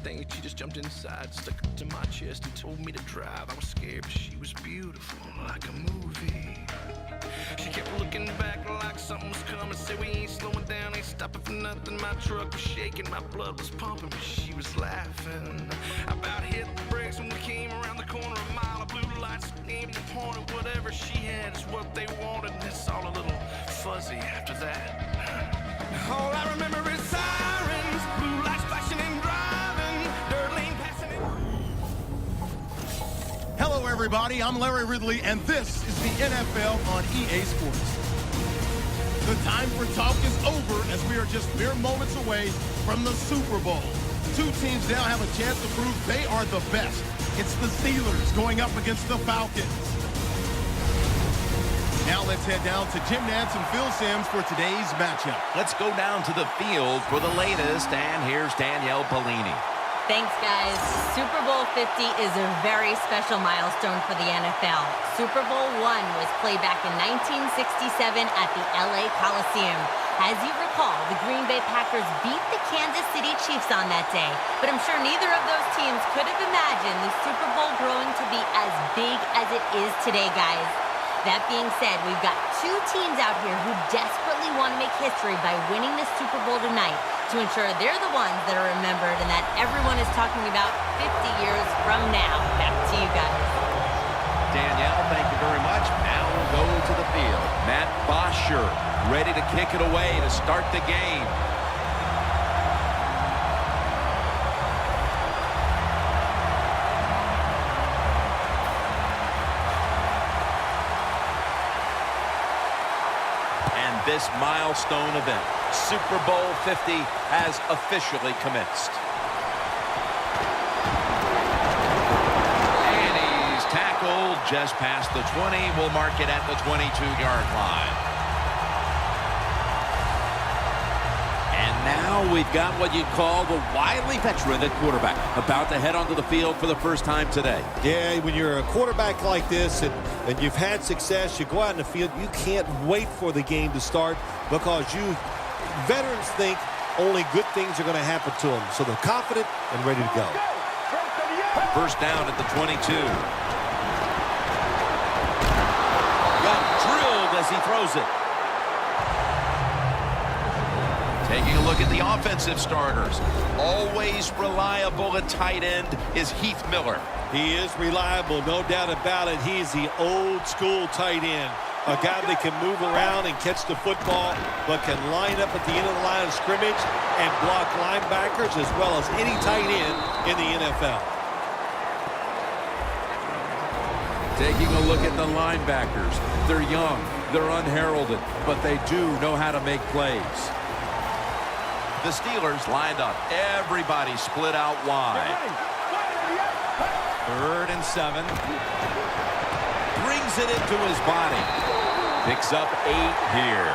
thing, she just jumped inside, stuck it to my chest and told me to drive. I was scared, but she was beautiful, like a movie. She kept looking back like something was coming, said we ain't slowing down, ain't stopping for nothing. My truck was shaking, my blood was pumping, but she was laughing. I about hit the brakes when we came around the corner, a mile of blue lights aimed and pointed. Whatever she had is what they wanted, and it's all a little fuzzy after that. All I remember is sirens, blue lights flashing and driving, dirt lane passing in. Hello, everybody. I'm Larry Ridley, and this is the NFL on EA Sports. The time for talk is over as we are just mere moments away from the Super Bowl. Two teams now have a chance to prove they are the best. It's the Steelers going up against the Falcons. Now let's head down to Jim Nantz and Phil Simms for today's matchup. Let's go down to the field for the latest, and here's Danielle Bellini. Thanks, guys. Super Bowl 50 is a very special milestone for the NFL. Super Bowl I was played back in 1967 at the LA Coliseum. As you recall, the Green Bay Packers beat the Kansas City Chiefs on that day. But I'm sure neither of those teams could have imagined the Super Bowl growing to be as big as it is today, guys. That being said, we've got two teams out here who desperately want to make history by winning the Super Bowl tonight to ensure they're the ones that are remembered and that everyone is talking about 50 years from now. Back to you guys. Danielle, thank you very much. Now we'll go to the field. Matt Bosher ready to kick it away to start the game. This milestone event, Super Bowl 50, has officially commenced. And he's tackled just past the 20. We'll mark it at the 22-yard line. And now we've got what you'd call the wily veteran at quarterback, about to head onto the field for the first time today. Yeah, when you're a quarterback like this and you've had success, you go out in the field, you can't wait for the game to start because veterans think only good things are going to happen to them. So they're confident and ready to go. First down at the 22. Got drilled as he throws it. Taking a look at the offensive starters. Always reliable at tight end is Heath Miller. He is reliable, no doubt about it. He's the old school tight end. A guy that can move around and catch the football, but can line up at the end of the line of scrimmage and block linebackers as well as any tight end in the NFL. Taking a look at the linebackers. They're young, they're unheralded, but they do know how to make plays. The Steelers lined up. Everybody split out wide. 3rd and 7. Brings it into his body. Picks up 8 here.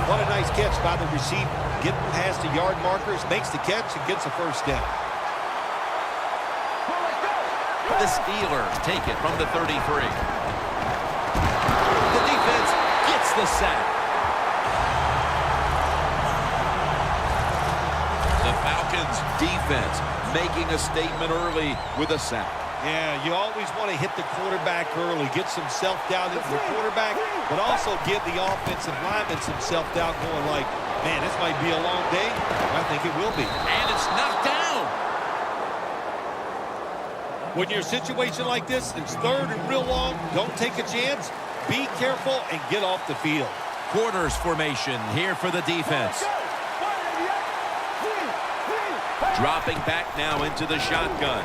What a nice catch by the receiver. Getting past the yard markers, makes the catch, and gets a first down. The Steelers take it from the 33. The defense gets the sack. The Falcons defense making a statement early with a sack. Yeah, you always want to hit the quarterback early, get some self-doubt into the quarterback, but also give the offensive lineman some self-doubt going like, man, this might be a long day. I think it will be. And it's knocked down. When you're in a situation like this, it's 3rd and real long, don't take a chance, be careful, and get off the field. Quarters formation here for the defense. Dropping back now into the shotgun.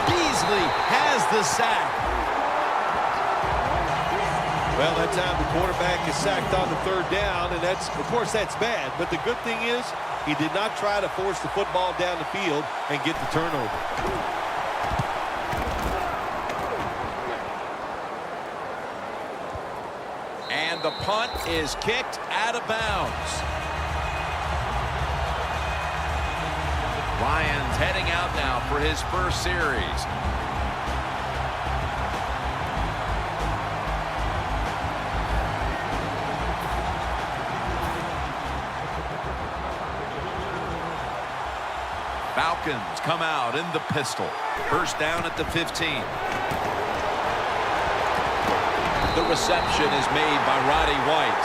Beasley has the sack. Well, that time the quarterback is sacked on the 3rd down, and that's, of course, that's bad. But the good thing is he did not try to force the football down the field and get the turnover. And the punt is kicked out of bounds. Lions heading out now for his first series. Falcons come out in the pistol. First down at the 15. The reception is made by Roddy White.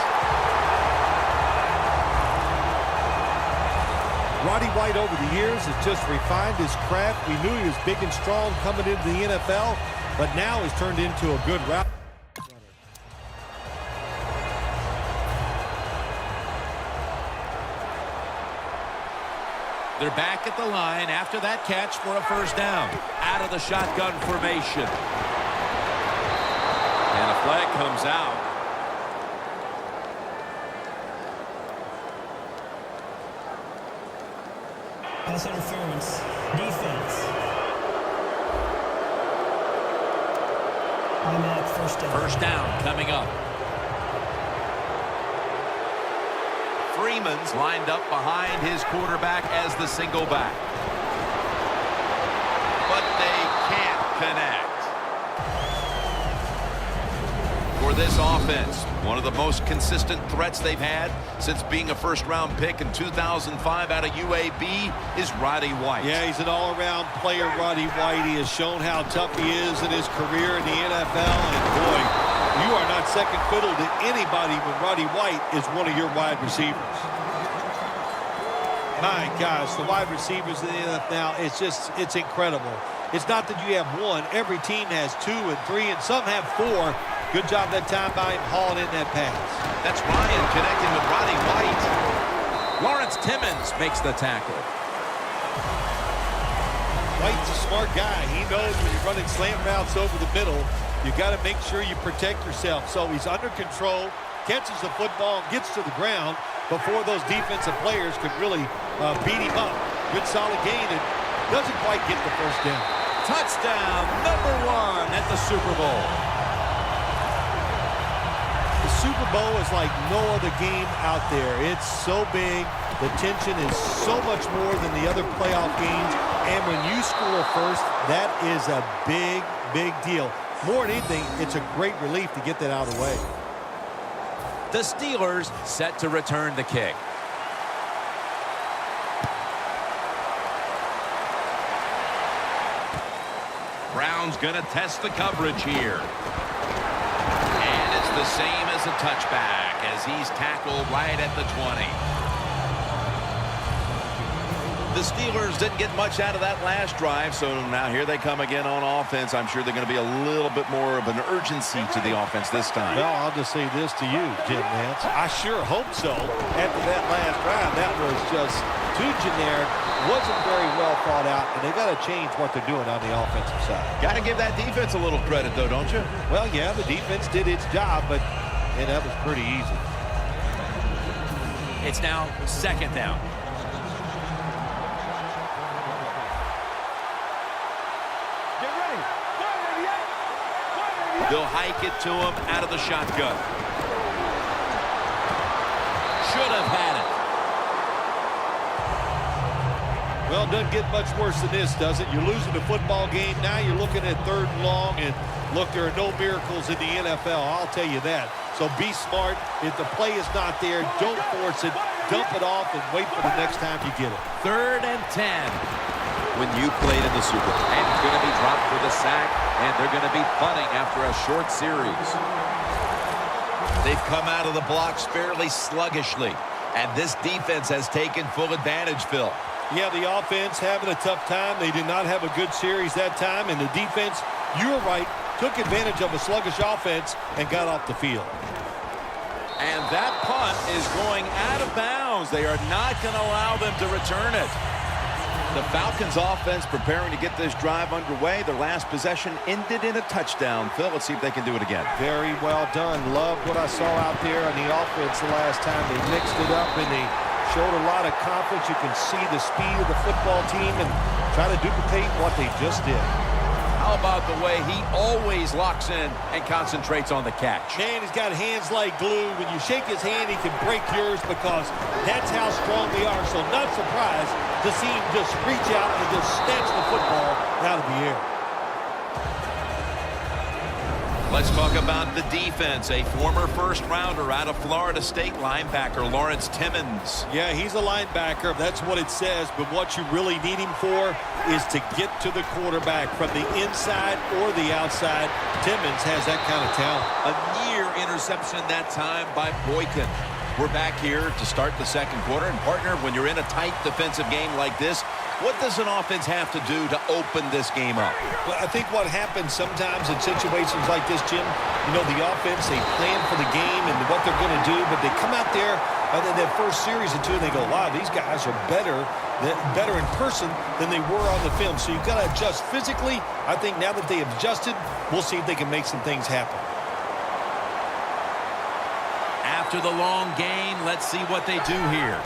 Roddy White over the years has just refined his craft. We knew he was big and strong coming into the NFL, but now he's turned into a good route. They're back at the line after that catch for a first down. Out of the shotgun formation. And a flag comes out. Pass interference. Defense. Automatic first down. First down coming up. Freeman's lined up behind his quarterback as the single back. But they can't connect. For this offense, one of the most consistent threats they've had since being a first-round pick in 2005 out of UAB is Roddy White. Yeah, he's an all-around player, Roddy White. He has shown how tough he is in his career in the NFL. And, boy, you are not second fiddle to anybody when Roddy White is one of your wide receivers. My gosh, the wide receivers in the NFL now, it's incredible. It's not that you have one. Every team has 2 and 3, and some have 4. Good job that time by him hauling in that pass. That's Ryan connecting with Roddy White. Lawrence Timmons makes the tackle. White's a smart guy. He knows when you're running slant routes over the middle, you got to make sure you protect yourself. So he's under control, catches the football, and gets to the ground before those defensive players could really beat him up. Good solid gain and doesn't quite get the first down. Touchdown, number 1 at the Super Bowl. The Super Bowl is like no other game out there. It's so big. The tension is so much more than the other playoff games. And when you score first, that is a big, big deal. More than anything, it's a great relief to get that out of the way. The Steelers set to return the kick. Brown's going to test the coverage here. And it's the same as a touchback as he's tackled right at the 20. The Steelers didn't get much out of that last drive, so now here they come again on offense. I'm sure they're going to be a little bit more of an urgency to the offense this time. Well, I'll just say this to you, Jim Nance. I sure hope so. After that last drive, that was just too generic, wasn't very well thought out, and they got to change what they're doing on the offensive side. Got to give that defense a little credit, though, don't you? Well, yeah, the defense did its job, but that was pretty easy. It's now second down. They'll hike it to him out of the shotgun. Should have had it. Well, it doesn't get much worse than this, does it? You're losing the football game. Now you're looking at 3rd and long, and look, there are no miracles in the NFL. I'll tell you that. So be smart. If the play is not there, don't force it. Dump it off and wait for the next time you get it. 3rd and 10. When you played in the Super Bowl, and he's going to be dropped for the sack, and they're going to be punting after a short series. They've come out of the blocks fairly sluggishly, and this defense has taken full advantage, Phil. Yeah, the offense having a tough time. They did not have a good series that time, and the defense, you were right, took advantage of a sluggish offense and got off the field. And that punt is going out of bounds. They are not going to allow them to return it. The Falcons offense preparing to get this drive underway. Their last possession ended in a touchdown. Phil, let's see if they can do it again. Very well done. Loved what I saw out there on the offense the last time. They mixed it up and they showed a lot of confidence. You can see the speed of the football team and try to duplicate what they just did. How about the way he always locks in and concentrates on the catch? Man, he's got hands like glue. When you shake his hand, he can break yours because that's how strong they are. So not surprised to see him just reach out and just snatch the football out of the air. Let's talk about the defense. A former first-rounder out of Florida State, linebacker Lawrence Timmons. Yeah, he's a linebacker. That's what it says. But what you really need him for is to get to the quarterback from the inside or the outside. Timmons has that kind of talent. A near interception that time by Boykin. We're back here to start the second quarter. And, partner, when you're in a tight defensive game like this, what does an offense have to do to open this game up? Well, I think what happens sometimes in situations like this, Jim, you know, the offense, they plan for the game and what they're going to do, but they come out there in that first series or two and they go, wow, these guys are better in person than they were on the film. So you've got to adjust physically. I think now that they have adjusted, we'll see if they can make some things happen. After the long gain, let's see what they do here.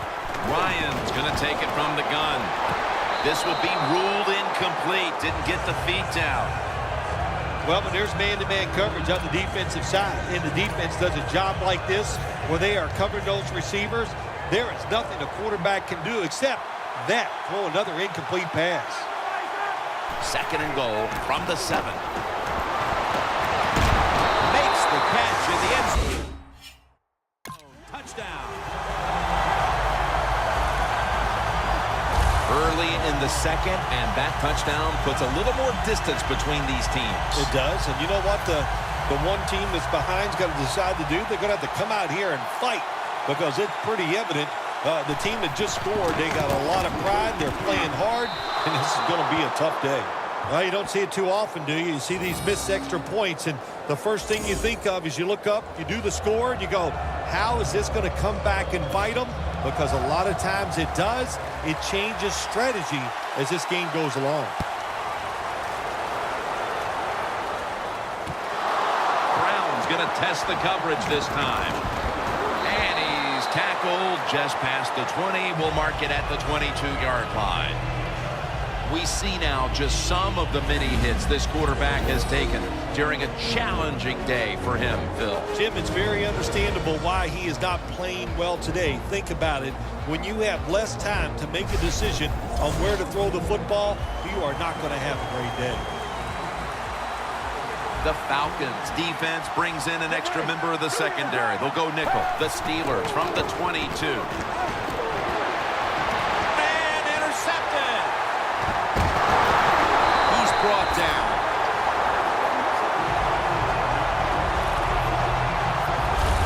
Ryan's going to take it from the gun. This will be ruled incomplete. Didn't get the feet down. Well, but there's man-to-man coverage on the defensive side. And the defense does a job like this where they are covering those receivers. There is nothing a quarterback can do except that, throw another incomplete pass. Second and goal from the 7. Makes the catch in the end zone. Touchdown. Early in the second, and that touchdown puts a little more distance between these teams. It does, and you know what? The one team that's behind's got to decide to do. They're going to have to come out here and fight because it's pretty evident. The team that just scored, they got a lot of pride. They're playing hard, and this is going to be a tough day. Well, you don't see it too often, do you? You see these missed extra points, and the first thing you think of is you look up, you do the score, and you go, how is this going to come back and bite them? Because a lot of times it does. It changes strategy as this game goes along. Brown's going to test the coverage this time. And he's tackled just past the 20. We'll mark it at the 22-yard line. We see now just some of the many hits this quarterback has taken during a challenging day for him, Phil. Jim, it's very understandable why he is not playing well today. Think about it. When you have less time to make a decision on where to throw the football, you are not going to have a great day. The Falcons defense brings in an extra member of the secondary. They'll go nickel. The Steelers from the 22. And intercepted. He's brought down.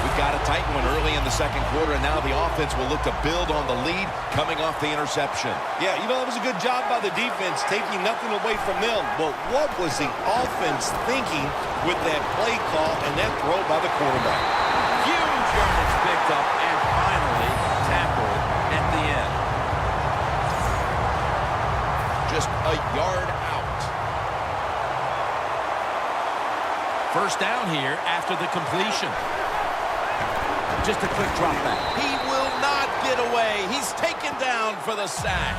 We've got a tight one early in the second quarter, and now the offense will look to build on the lead coming off the interception. Yeah, you know, it was a good job by the defense taking nothing away from them. But what was the offense thinking with that play call and that throw by the quarterback? Huge yardage picked up and finally tackled at the end. Just a yard out. First down here after the completion. Just a quick drop back. He will not get away. He's taken down for the sack.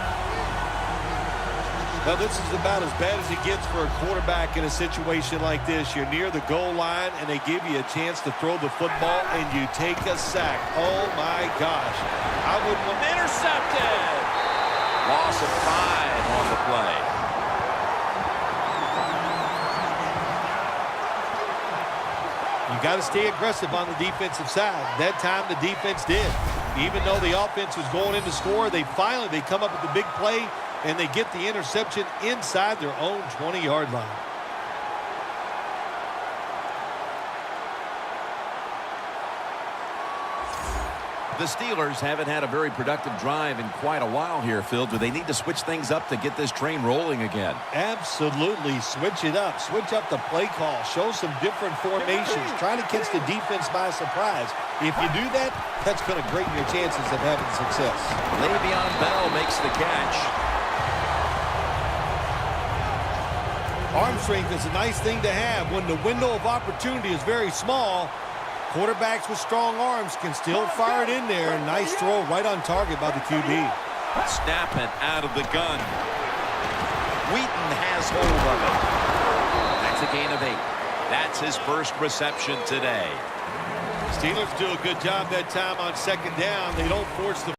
Now, this is about as bad as it gets for a quarterback in a situation like this. You're near the goal line, and they give you a chance to throw the football, and you take a sack. Oh, my gosh. I would want... Intercepted. Loss of 5 on the play. You got to stay aggressive on the defensive side. That time the defense did. Even though the offense was going in to score, they come up with the big play, and they get the interception inside their own 20-yard line. The Steelers haven't had a very productive drive in quite a while here, Phil. Do they need to switch things up to get this train rolling again? Absolutely. Switch it up. Switch up the play call. Show some different formations. Try to catch the defense by surprise. If you do that, that's going to greaten your chances of having success. Le'Veon Bell makes the catch. Arm strength is a nice thing to have when the window of opportunity is very small. Quarterbacks with strong arms can still fire it in there. Nice throw right on target by the QB. Snap it out of the gun. Wheaton has hold of it. That's a gain of 8. That's his first reception today. Steelers do a good job that time on second down. They don't force the